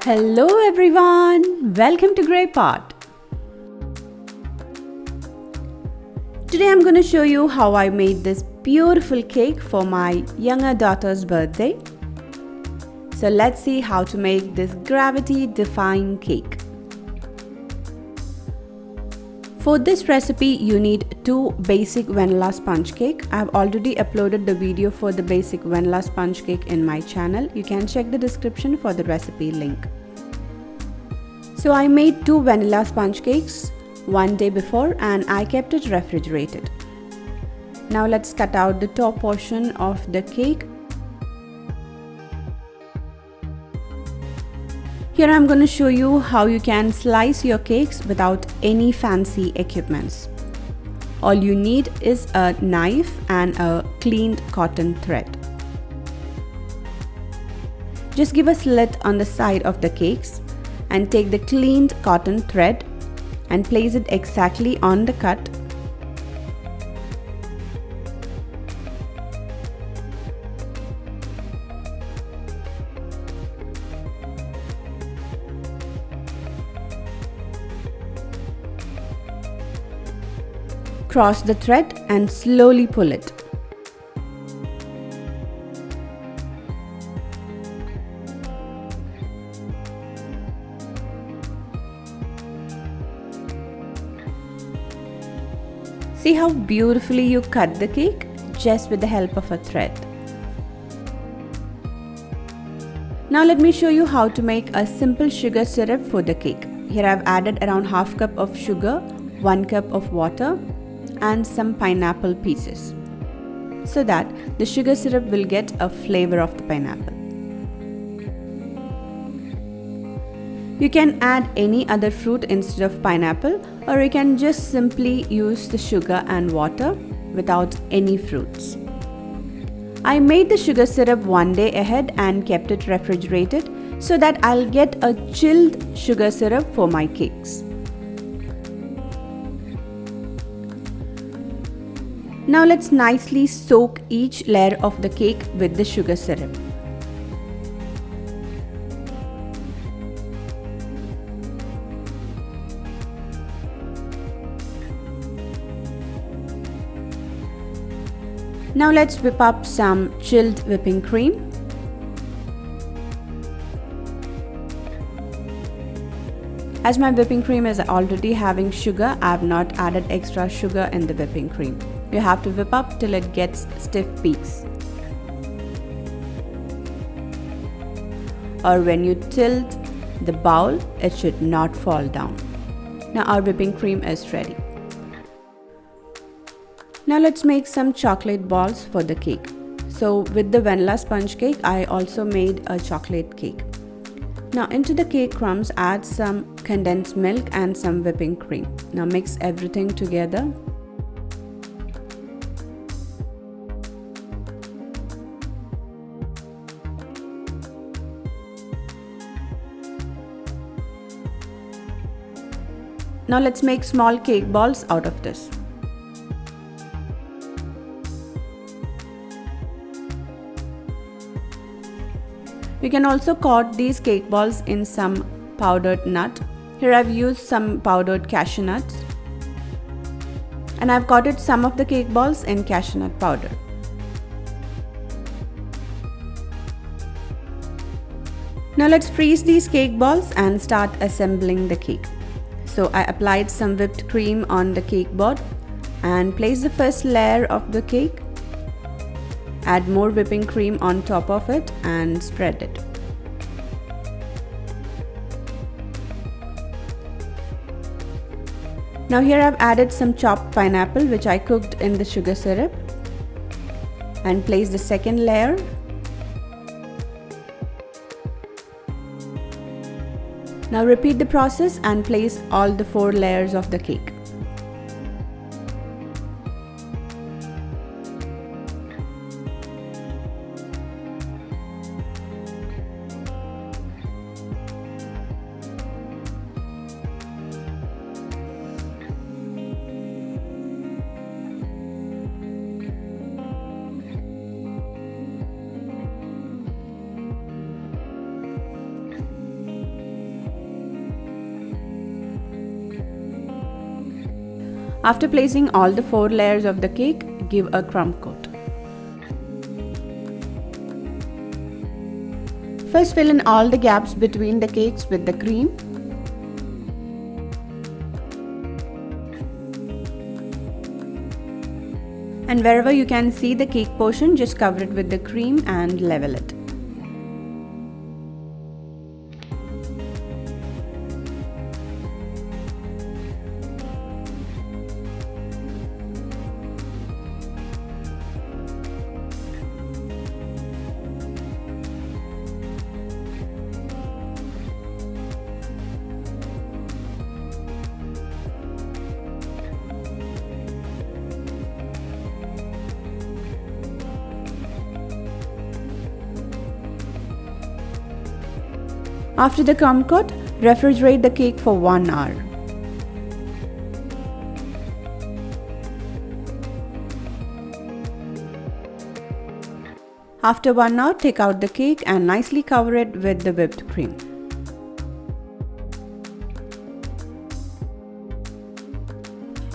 Hello everyone, welcome to Grey Pot. Today I'm going to show you how I made this beautiful cake for my younger daughter's birthday. So let's see how to make this gravity defying cake. For this recipe you need 2 basic vanilla sponge cake. I have already uploaded the video for the basic vanilla sponge cake in my channel. You can check the description for the recipe link. So I made 2 vanilla sponge cakes one day before and I kept it refrigerated. Now let's cut out the top portion of the cake. Here I'm going to show you how you can slice your cakes without any fancy equipments. All you need is a knife and a cleaned cotton thread. Just give a slit on the side of the cakes and take the cleaned cotton thread and place it exactly on the cut. Cross the thread and slowly pull it. See how beautifully you cut the cake just with the help of a thread. Now let me show you how to make a simple sugar syrup for the cake. Here I've added around half cup of sugar, 1 cup of water and some pineapple pieces so that the sugar syrup will get a flavor of the pineapple. You can add any other fruit instead of pineapple, or you can just simply use the sugar and water without any fruits. I made the sugar syrup one day ahead and kept it refrigerated so that I'll get a chilled sugar syrup for my cakes. Now let's nicely soak each layer of the cake with the sugar syrup. Now let's whip up some chilled whipping cream. As my whipping cream is already having sugar, I have not added extra sugar in the whipping cream. You have to whip up till it gets stiff peaks. Or when you tilt the bowl, it should not fall down. Now our whipping cream is ready. Now let's make some chocolate balls for the cake. So with the vanilla sponge cake, I also made a chocolate cake. Now into the cake crumbs, add some condensed milk and some whipping cream. Now mix everything together. Now let's make small cake balls out of this. You can also coat these cake balls in some powdered nut. Here I've used some powdered cashew nuts. And I've coated some of the cake balls in cashew nut powder. Now let's freeze these cake balls and start assembling the cake. So I applied some whipped cream on the cake board and place the first layer of the cake. Add more whipping cream on top of it and spread it. Now here I've added some chopped pineapple which I cooked in the sugar syrup and place the second layer. Now repeat the process and place all the 4 layers of the cake. After placing all the 4 layers of the cake, give a crumb coat. First, fill in all the gaps between the cakes with the cream. And wherever you can see the cake portion, just cover it with the cream and level it. After the crumb coat, refrigerate the cake for 1 hour. After 1 hour, take out the cake and nicely cover it with the whipped cream.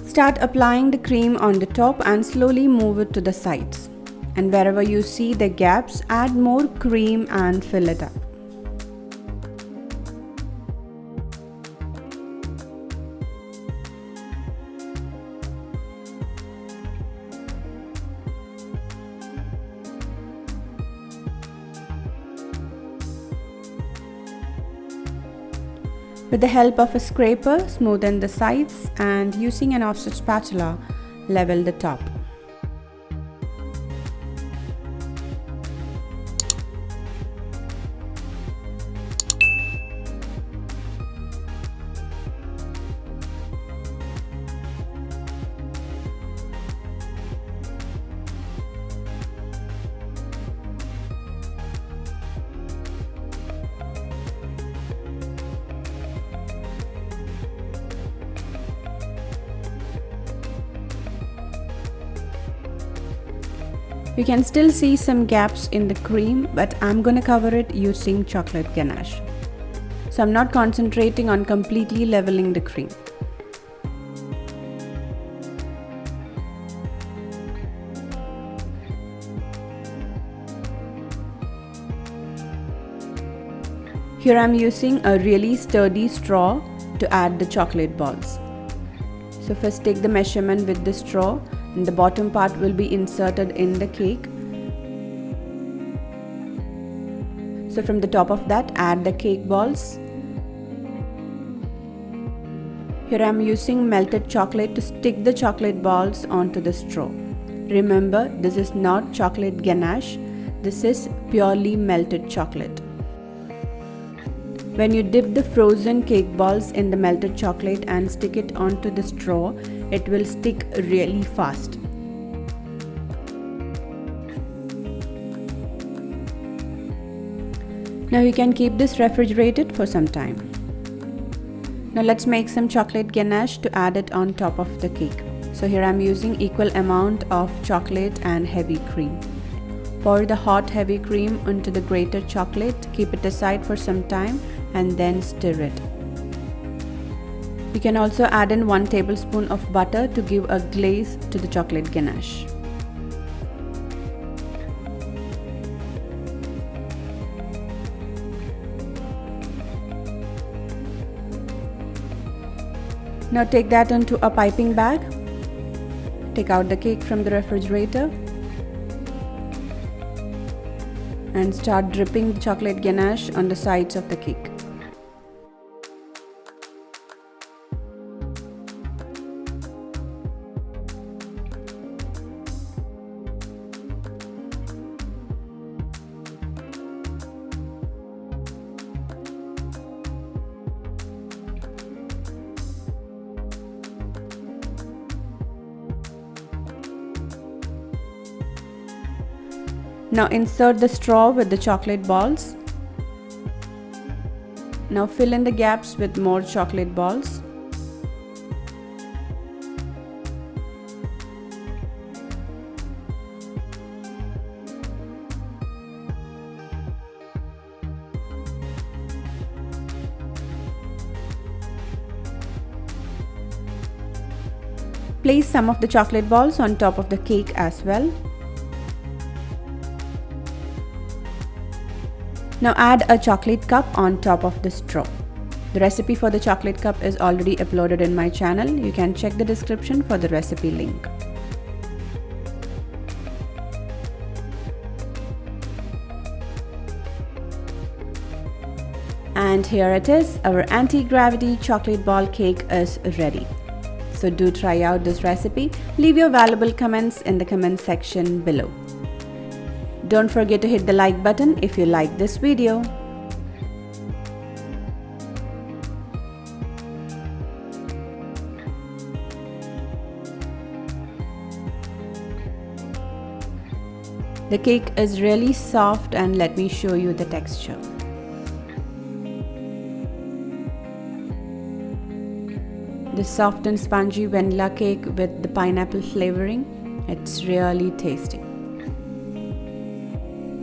Start applying the cream on the top and slowly move it to the sides. And wherever you see the gaps, add more cream and fill it up. With the help of a scraper, smoothen the sides and using an offset spatula, level the top. You can still see some gaps in the cream, but I'm gonna cover it using chocolate ganache. So I'm not concentrating on completely leveling the cream. Here I'm using a really sturdy straw to add the chocolate balls. So first take the measurement with the straw, and the bottom part will be inserted in the cake. So from the top of that, add the cake balls. Here I am using melted chocolate to stick the chocolate balls onto the straw. Remember, this is not chocolate ganache, this is purely melted chocolate. When you dip the frozen cake balls in the melted chocolate and stick it onto the straw, it will stick really fast. Now you can keep this refrigerated for some time. Now let's make some chocolate ganache to add it on top of the cake. So here I'm using equal amount of chocolate and heavy cream. Pour the hot heavy cream into the grated chocolate, keep it aside for some time and then stir it. You can also add in 1 tablespoon of butter to give a glaze to the chocolate ganache. Now take that into a piping bag. Take out the cake from the refrigerator and start dripping the chocolate ganache on the sides of the cake. Now insert the straw with the chocolate balls. Now fill in the gaps with more chocolate balls. Place some of the chocolate balls on top of the cake as well. Now add a chocolate cup on top of the straw. The recipe for the chocolate cup is already uploaded in my channel. You can check the description for the recipe link. And here it is, our anti-gravity chocolate ball cake is ready. So do try out this recipe. Leave your valuable comments in the comment section below. Don't forget to hit the like button if you like this video. The cake is really soft, and let me show you the texture. The soft and spongy vanilla cake with the pineapple flavoring, it's really tasty.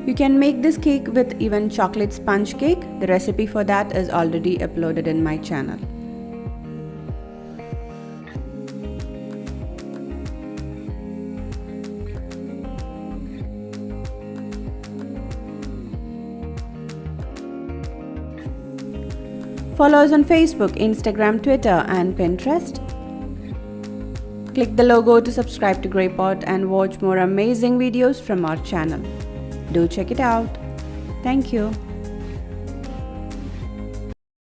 You can make this cake with even chocolate sponge cake. The recipe for that is already uploaded in my channel. Follow us on Facebook, Instagram, Twitter and Pinterest. Click the logo to subscribe to Grated and watch more amazing videos from our channel. Do check it out. Thank you.